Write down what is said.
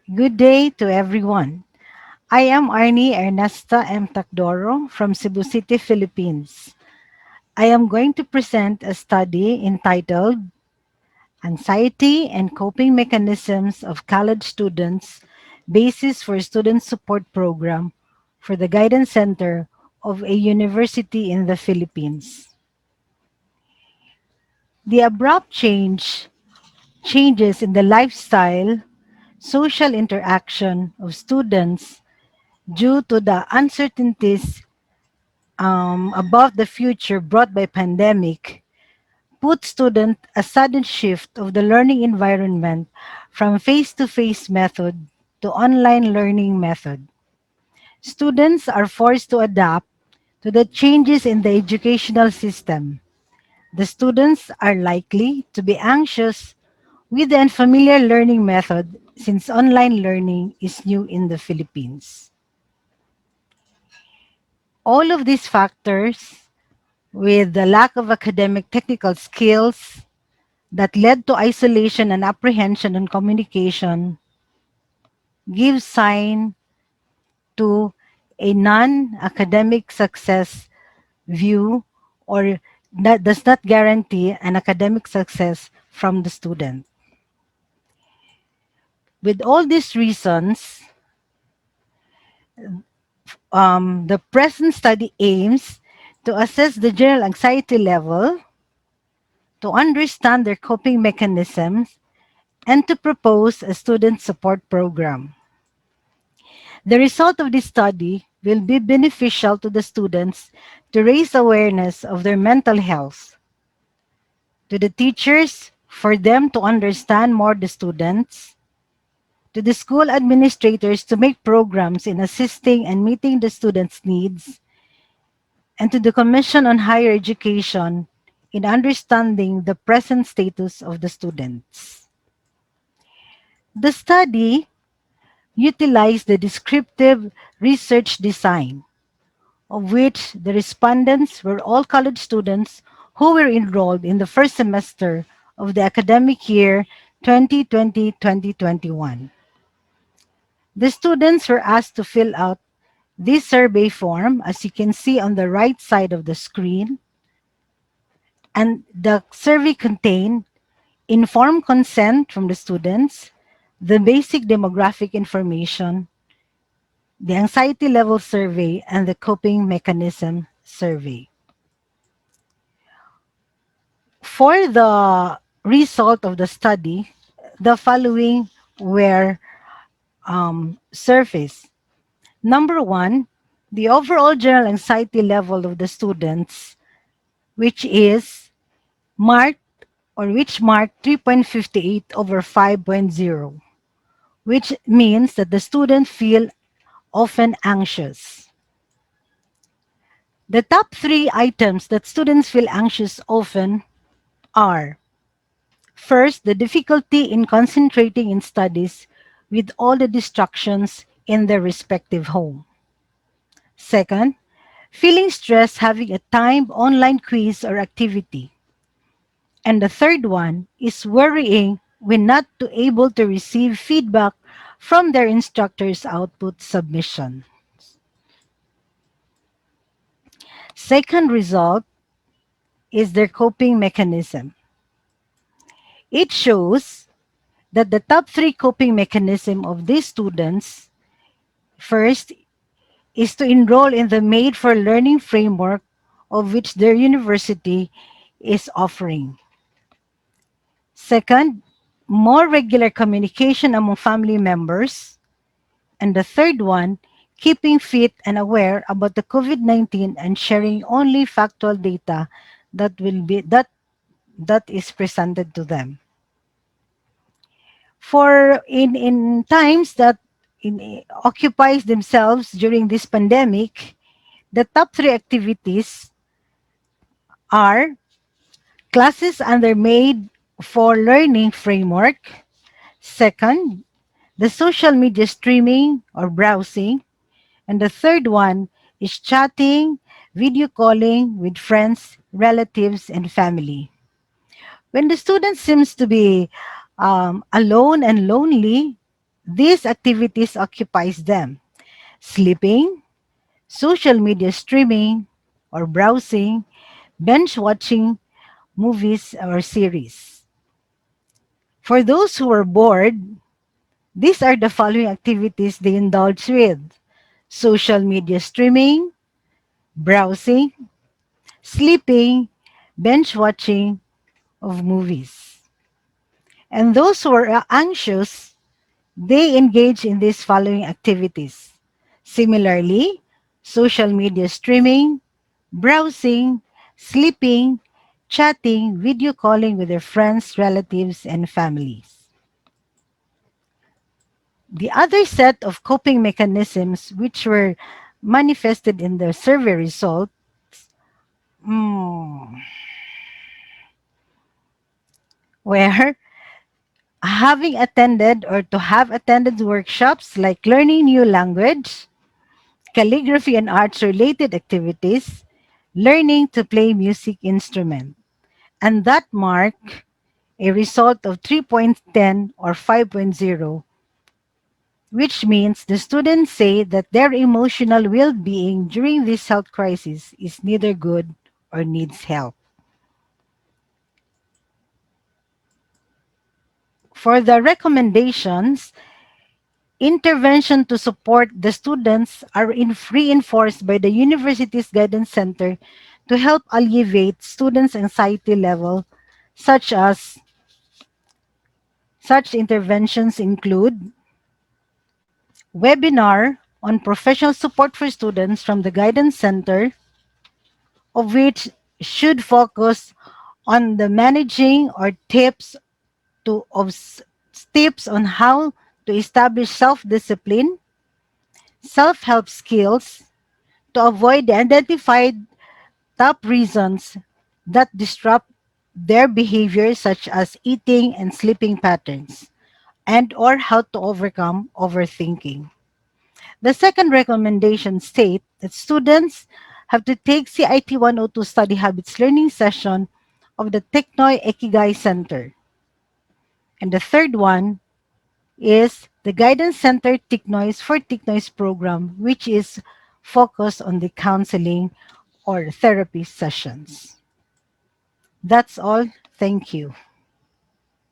Good day to everyone. I am Arnie Ernesta M. Tacdoro from Cebu City, Philippines. I am going to present a study entitled Anxiety and Coping Mechanisms of College Students, Basis for Student Support Program for the Guidance Center of a University in the Philippines. The abrupt changes in the lifestyle, social interaction of students due to the uncertainties about the future brought by pandemic put student a sudden shift of the learning environment from face-to-face method to online learning method. Students are forced to adapt to the changes in the educational system. The students are likely to be anxious with the unfamiliar learning method since online learning is new in the Philippines. All of these factors with the lack of academic technical skills that led to isolation and apprehension and communication gives sign to a non-academic success view or that does not guarantee an academic success from the student. With all these reasons, the present study aims to assess the general anxiety level, to understand their coping mechanisms, and to propose a student support program. The result of this study will be beneficial to the students to raise awareness of their mental health, to the teachers for them to understand more the students, to the school administrators to make programs in assisting and meeting the students' needs, and to the Commission on Higher Education in understanding the present status of the students. The study utilized the descriptive research design, of which the respondents were all college students who were enrolled in the first semester of the academic year 2020-2021. The students were asked to fill out this survey form, as you can see on the right side of the screen, and the survey contained informed consent from the students, the basic demographic information, the anxiety level survey, and the coping mechanism survey. For the result of the study, the following were surfaced. Number one, the overall general anxiety level of the students, which is marked which marked 3.58 over 5.0, which means that the student feel often anxious. The top three items that students feel anxious often are: first, the difficulty in concentrating in studies with all the distractions in their respective home. Second, feeling stressed having a timed online quiz or activity. And the third one is worrying when not to able to receive feedback from their instructor's output submission. Second result is their coping mechanism. It shows that the top three coping mechanism of these students, first, is to enroll in the Made for Learning framework of which their university is offering. Second, more regular communication among family members. And the third one, keeping fit and aware about the COVID-19 and sharing only factual data that is presented to them. For in times that occupies themselves during this pandemic, the top three activities are classes under Made for Learning framework. Second, the social media streaming or browsing. And the third one is chatting, video calling with friends, relatives, and family. When the student seems to be alone and lonely, These activities occupies them: sleeping, social media streaming or browsing, binge watching movies or series. For those who are bored, these are the following activities they indulge with: social media streaming, browsing, sleeping, binge watching of movies. And those who are anxious, they engage in these following activities. Similarly, social media streaming, browsing, sleeping, chatting, video calling with their friends, relatives, and families. The other set of coping mechanisms which were manifested in the survey result, mm, were having attended or to have attended workshops like learning new language, calligraphy and arts related activities, learning to play music instrument. And that mark a result of 3.10 or 5.0, which means the students say that their emotional well-being during this health crisis is neither good or needs help. For the recommendations, intervention to support the students are reinforced by the university's guidance center to help alleviate students' anxiety level, such as such interventions include webinar on professional support for students from the guidance center, of which should focus on the managing or to of tips on how to establish self-discipline, self-help skills to avoid the identified top reasons that disrupt their behavior, such as eating and sleeping patterns, and or how to overcome overthinking. The second recommendation state that students have to take CIT 102 study habits learning session of the Teknoy Ikigai Center. And the third one is the Guidance Center Tiknoy's for Tiknoy's program, which is focused on the counseling or therapy sessions. That's all. Thank you.